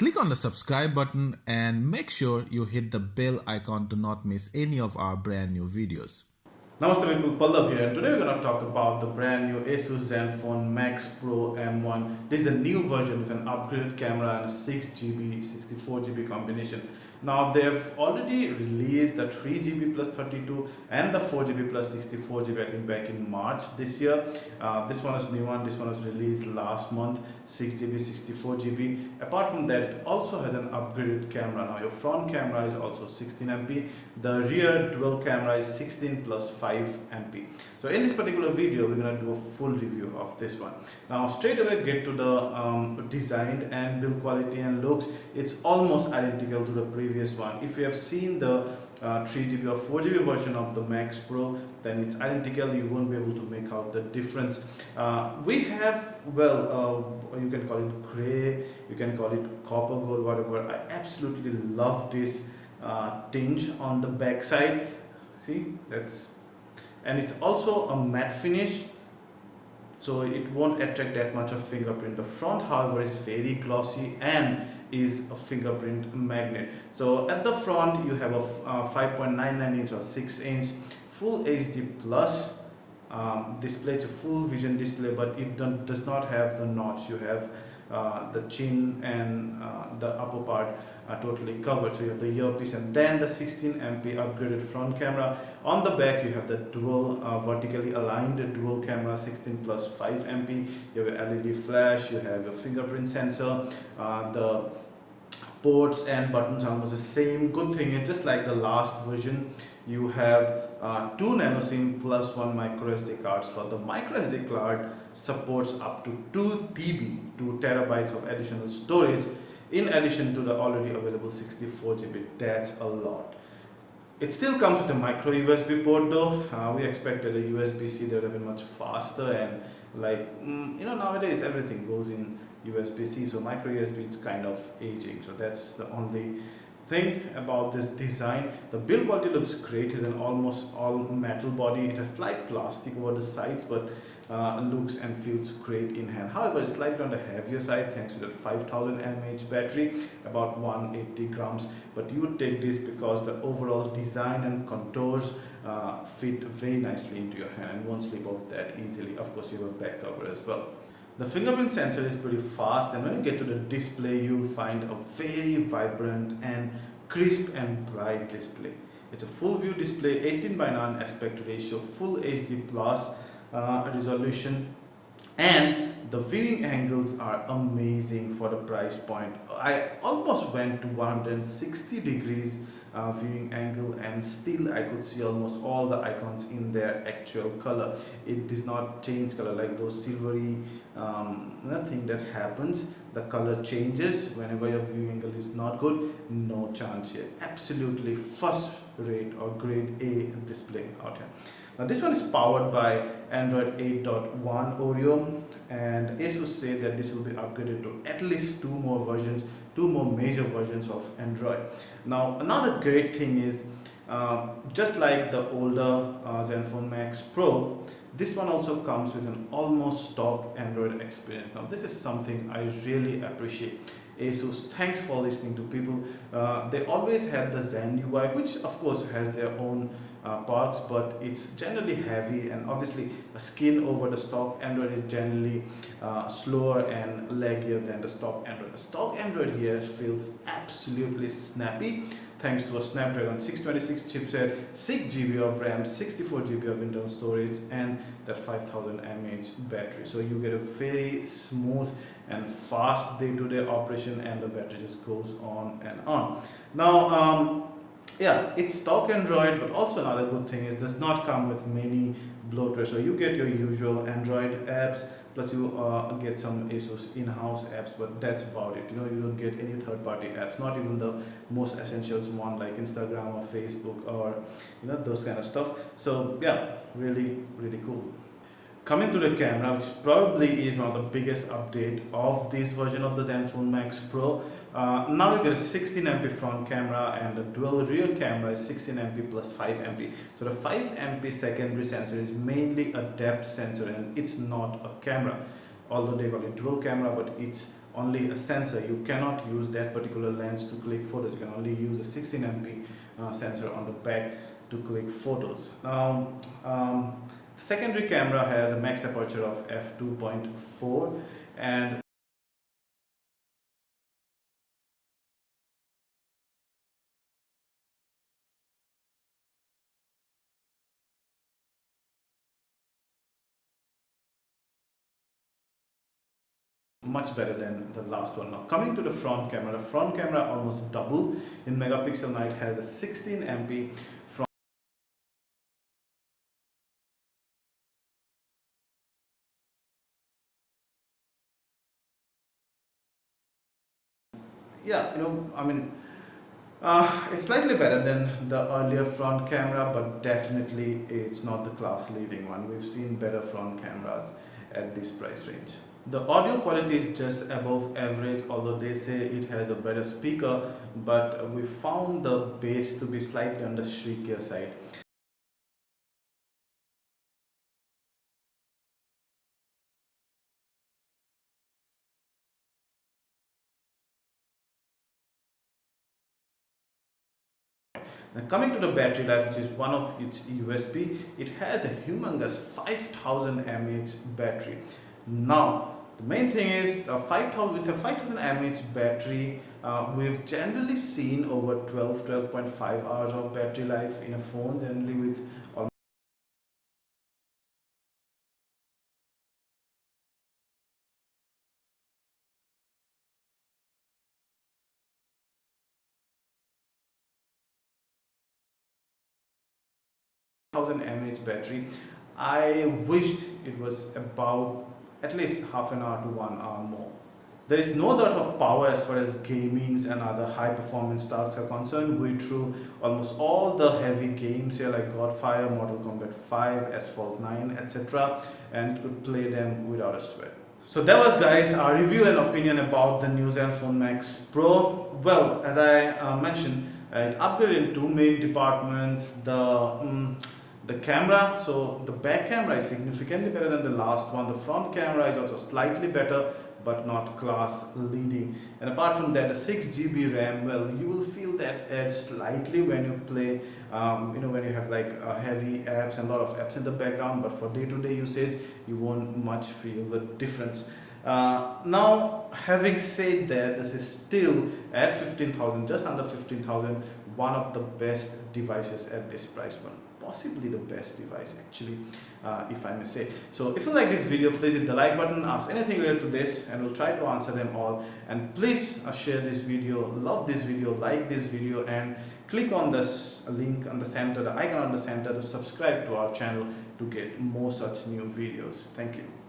Click on the subscribe button and make sure you hit the bell icon to not miss any of our brand new videos. Namaste people, Pallab here, and today we're going to talk about the brand new Asus ZenFone Max Pro M1. This is a new version with an upgraded camera and a 6GB, 64GB combination. Now they've already released the 3GB plus 32 and the 4GB plus 64GB I think back in March this year. This one is new one, this one was released last month, 6GB, 64GB. Apart from that, it also has an upgraded camera. Now your front camera is also 16MP, the rear dual camera is 16 plus 5MP. So in this particular video we're going to do a full review of this one. Now straight away get to the design and build quality and looks. It's almost identical to the previous one. If you have seen the 3GB or 4GB version of the Max Pro, then it's identical. You won't be able to make out the difference. We have, well, you can call it gray, you can call it copper gold, whatever. I absolutely love this tinge on the back side. See, and it's also a matte finish, so it won't attract that much of fingerprint. The front, however, is very glossy and is a fingerprint magnet. So at the front you have a 5.99 inch or 6 inch full HD plus display. It's a full vision display, but it does not have the notch. You have the chin and the upper part are totally covered, so you have the earpiece and then the 16MP upgraded front camera. On the back you have the dual vertically aligned dual camera, 16 plus 5MP. You have a LED flash, you have your fingerprint sensor, the ports and buttons are almost the same. Good thing is, just like the last version, you have 2 nano SIM plus 1 micro SD card slot. The micro SD card supports up to 2 TB, 2 terabytes of additional storage, in addition to the already available 64GB. That's a lot. It still comes with a micro USB port though. We expected a USB-C that would have been much faster, and nowadays everything goes in USB-C, so micro USB is kind of aging. So that's the only thing about this design. The build quality looks great. It's an almost all metal body. It has slight plastic over the sides, but looks and feels great in hand. However, it's slightly on the heavier side thanks to that 5000 mAh battery, about 180 grams. But you would take this because the overall design and contours fit very nicely into your hand and won't slip off that easily. Of course, you have a back cover as well. The fingerprint sensor is pretty fast, and when you get to the display, you'll find a very vibrant and crisp and bright display. It's a full view display, 18:9 aspect ratio, full HD plus resolution, and the viewing angles are amazing for the price point. I almost went to 160 degrees viewing angle, and still I could see almost all the icons in their actual color. It does not change color like those silvery nothing that happens. The color changes whenever your viewing angle is not good. No chance here. Absolutely first rate or grade A display out here. Now this one is powered by Android 8.1 Oreo, and Asus say that this will be upgraded to at least 2 more versions, 2 more major versions of Android. Now another great thing is, just like the older ZenFone Max Pro, this one also comes with an almost stock Android experience. Now this is something I really appreciate. Asus, thanks for listening to people. They always had the Zen UI, which of course has their own parts, but it's generally heavy, and obviously a skin over the stock Android is generally slower and laggier than the stock Android. The stock Android here feels absolutely snappy thanks to a Snapdragon 626 chipset, 6GB of RAM, 64GB of internal storage, and that 5000 mAh battery. So you get a very smooth and fast day-to-day operation, and the battery just goes on and on. Now yeah, it's stock Android, but also another good thing is it does not come with many bloatware. So you get your usual Android apps, plus you get some Asus in-house apps, but that's about it. You don't get any third-party apps, not even the most essentials one like Instagram or Facebook or those kind of stuff. So yeah, really cool. Coming to the camera, which probably is one of the biggest update of this version of the ZenFone Max Pro. Now you get a 16MP front camera, and the dual rear camera is 16MP plus 5MP. So the 5MP secondary sensor is mainly a depth sensor, and it's not a camera. although they call it dual camera, but it's only a sensor. You cannot use that particular lens to click photos. You can only use a 16 MP sensor on the back to click photos. Now the secondary camera has a max aperture of f2.4 and much better than the last one. Now coming to the front camera almost double in megapixel. Now it has a 16 MP front. Yeah, it's slightly better than the earlier front camera, but definitely it's not the class leading one. We've seen better front cameras at this price range. The audio quality is just above average, although they say it has a better speaker, but we found the bass to be slightly on the shriekier side. Now coming to the battery life, which is one of its USP, it has a humongous 5000 mAh battery. Now the main thing is with a 5000 mAh battery, we've generally seen over 12.5 hours of battery life in a phone, generally with almost 1000 mAh battery. I wished it was about at least half an hour to 1 hour more. There is no dearth of power as far as gamings and other high performance tasks are concerned. We threw almost all the heavy games here like Godfire, Mortal Kombat 5, Asphalt 9, etc. and could play them without a sweat. So that was, guys, our review and opinion about the new ZenFone Max Pro. Well, as I mentioned, it upgraded in two main departments. The camera, so the back camera is significantly better than the last one. The front camera is also slightly better, but not class leading. And apart from that, the 6GB RAM, well, you will feel that edge slightly when you play, when you have like heavy apps and a lot of apps in the background, but for day-to-day usage, you won't much feel the difference. Now, having said that, this is still at 15,000, just under 15,000, one of the best devices at this price point. Possibly the best device actually, if I may say. So if you like this video, please hit the like button, ask anything related to this, and we'll try to answer them all. And please share this video, love this video, like this video, and click on this link on the center, the icon on the center, to subscribe to our channel to get more such new videos. Thank you.